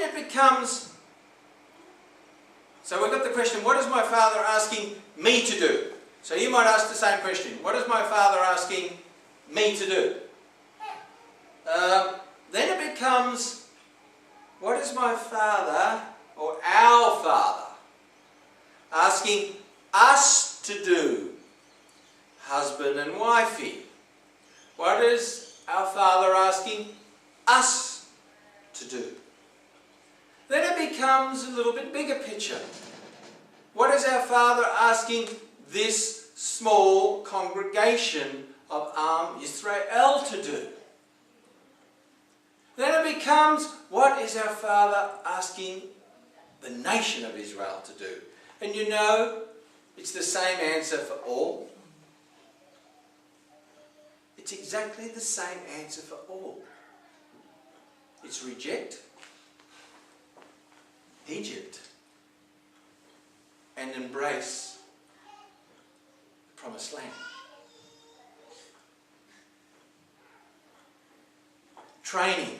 it becomes, so we've got the question, what is my Father asking me to do? So you might ask the same question, what is my Father asking me to do? Then it becomes, what is my Father, or our Father, asking us to do? Husband and wifey. What is our Father asking us to do? Then it becomes a little bit bigger picture. What is our Father asking this small congregation of Am Yisrael to do? Then it becomes, what is our Father asking the nation of Israel to do? And you know, it's the same answer for all. It's exactly the same answer for all. It's reject Egypt and embrace the promised land. Training.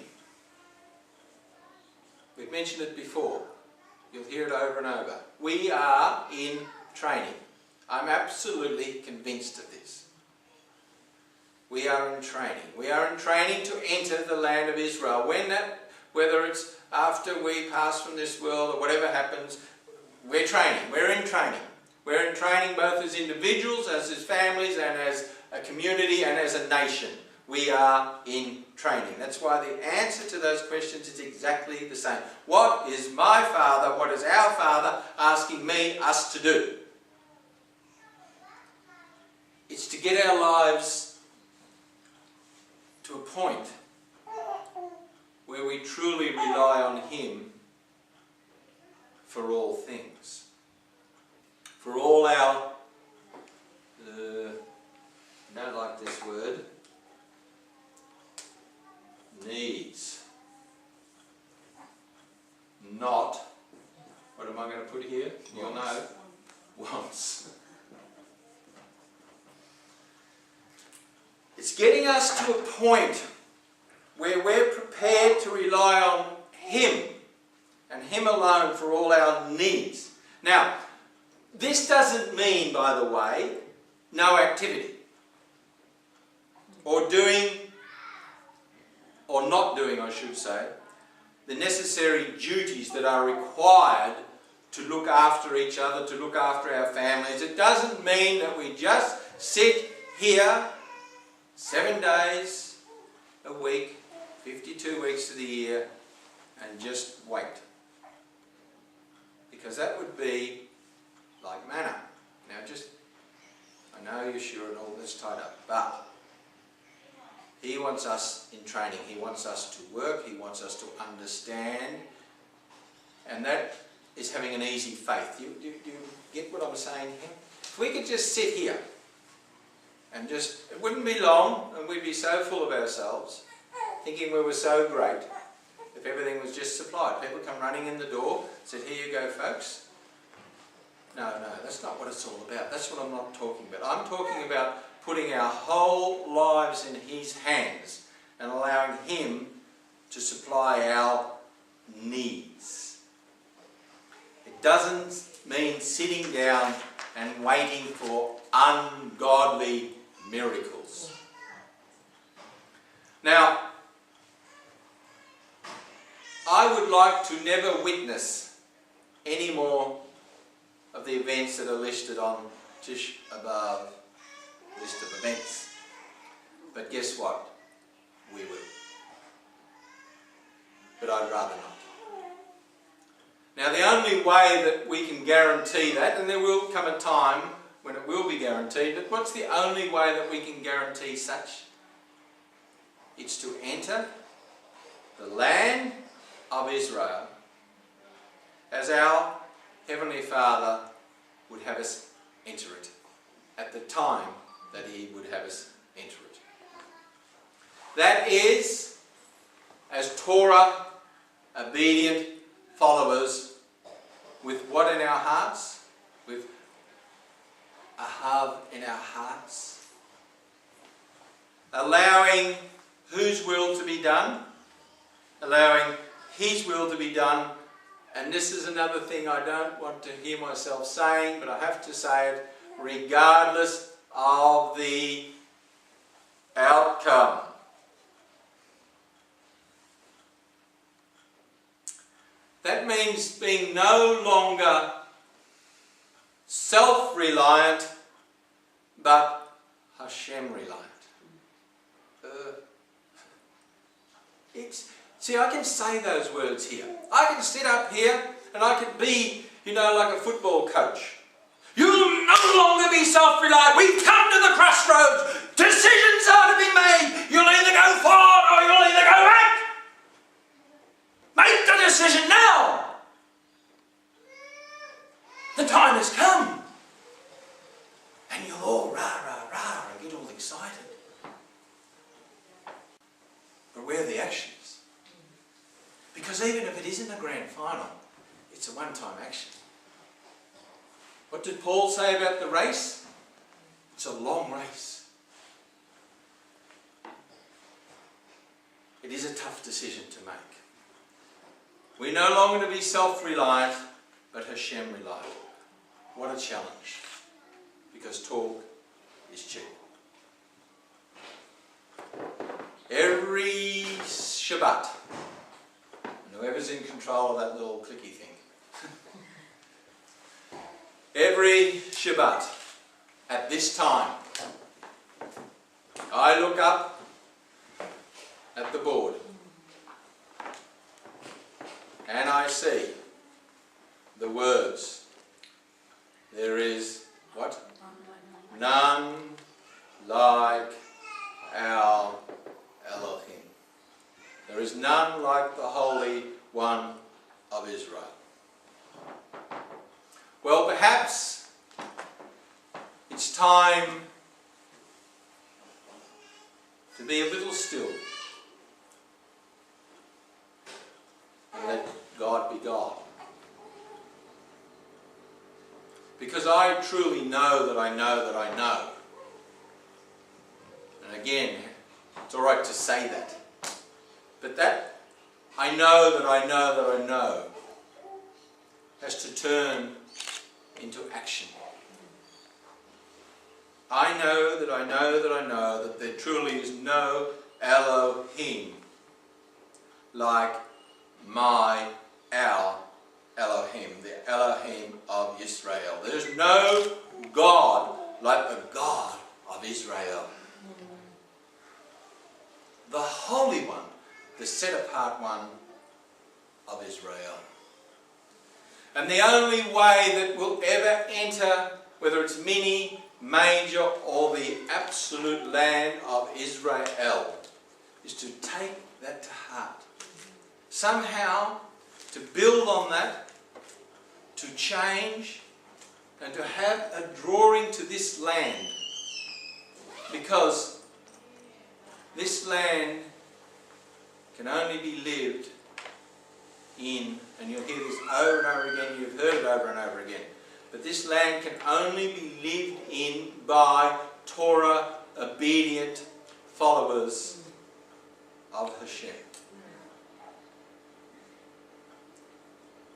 We've mentioned it before. You'll hear it over and over. We are in training. I'm absolutely convinced of this. We are in training. We are in training to enter the land of Israel. Whether it's after we pass from this world or whatever happens, we're training. We're in training. We're in training both as individuals, as families, and as a community, and as a nation. We are in training. That's why the answer to those questions is exactly the same. What is my Father, what is our Father asking us to do? It's to get our lives to a point where we truly rely on Him for all things. For all our, I don't like this word, needs. Not, what am I going to put here? You'll know. Wants. It's getting us to a point where we're prepared to rely on Him and Him alone for all our needs. Now, this doesn't mean, by the way, no activity or doing, or not doing, I should say, the necessary duties that are required to look after each other, to look after our families. It doesn't mean that we just sit here 7 days a week, 52 weeks of the year, and just wait. Because that would be like manna. Now I know you're sure and all this tied up, but He wants us in training. He wants us to work. He wants us to understand. And that is having an easy faith. Do you get what I'm saying here? If we could just sit here and it wouldn't be long, and we'd be so full of ourselves, thinking we were so great, if everything was just supplied. People come running in the door, said, here you go, folks. No, that's not what it's all about. That's what I'm not talking about. I'm talking about putting our whole lives in His hands and allowing Him to supply our needs. It doesn't mean sitting down and waiting for ungodly miracles. Now, I would like to never witness any more of the events that are listed on Tish B'Av list of events. But guess what? We will. But I'd rather not. Now, the only way that we can guarantee that, and there will come a time when it will be guaranteed, but what's the only way that we can guarantee such? It's to enter the land of Israel as our Heavenly Father would have us enter it at the time that He would have us enter it. That is, as Torah obedient followers, with what in our hearts? With ahav in our hearts. Allowing whose will to be done? Allowing His will to be done. And this is another thing I don't want to hear myself saying, but I have to say it, regardless of the outcome. That means being no longer self-reliant, but Hashem-reliant. See, I can say those words here. I can sit up here and I can be, like a football coach. You'll no longer be self-reliant. We've come to the crossroads. Decisions are to be made. You'll either go forward or you'll either go back. Make the decision now. The time has come. And you'll all rah, and get all excited. But where are the actions? Because even if it isn't a grand final, it's a one-time action. What did Paul say about the race? It's a long race. It is a tough decision to make. We're no longer to be self-reliant, but Hashem-reliant. What a challenge. Because talk is cheap. Every Shabbat, whoever's in control of that little clicky thing, every Shabbat at this time, I look up at the board and I see the words, there is what? None like our Elohim. There is none like the Holy One of Israel. Well, perhaps it's time to be a little still and let God be God. Because I truly know that I know that I know. And again, it's all right to say that. But that I know that I know that I know has to turn into action. I know that I know that I know that there truly is no Elohim like our Elohim, the Elohim of Israel. There's no God like the God of Israel. The Holy One, the set-apart one of Israel. And the only way that we'll ever enter, whether it's mini, major, or the absolute land of Israel, is to take that to heart. Somehow, to build on that, to change, and to have a drawing to this land. Because this land can only be lived in, and you'll hear this over and over again, you've heard it over and over again, but this land can only be lived in by Torah-obedient followers of Hashem.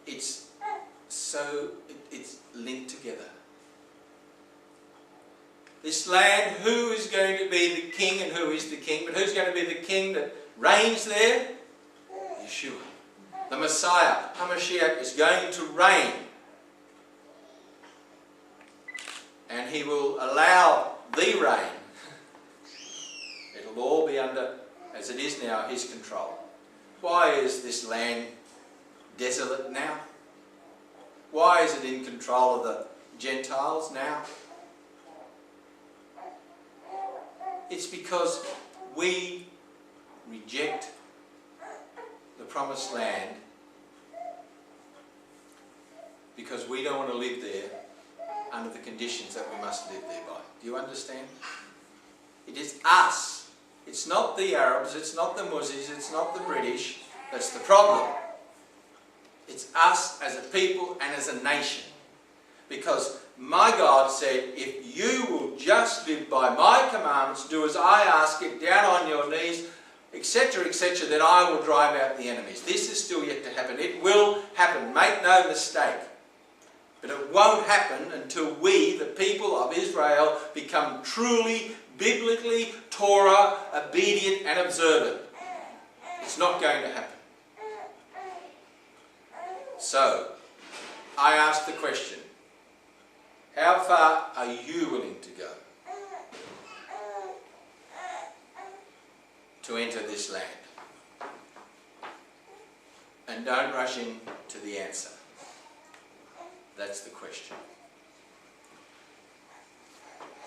It's linked together. This land, who is going to be the king and who is the king? But who's going to be the king that reigns there? Yeshua. The Messiah, HaMashiach, is going to reign. And he will allow the reign. It'll all be under, as it is now, his control. Why is this land desolate now? Why is it in control of the Gentiles now? It's because we reject the promised land because we don't want to live there under the conditions that we must live there by. Do you understand? It is us. It's not the Arabs, it's not the Muslims, it's not the British. That's the problem. It's us as a people and as a nation. Because my God said, if you will just live by my commandments, do as I ask, get down on your knees, etc., etc., then I will drive out the enemies. This is still yet to happen. It will happen. Make no mistake. But it won't happen until we, the people of Israel, become truly, biblically, Torah, obedient and observant. It's not going to happen. So, I ask the question, how far are you willing to go to enter this land? And don't rush into the answer. That's the question.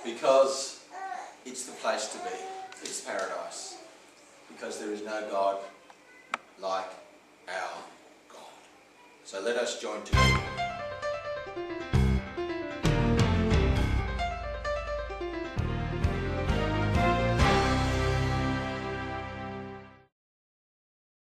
Because it's the place to be. It's paradise. Because there is no God like our God. So let us join together.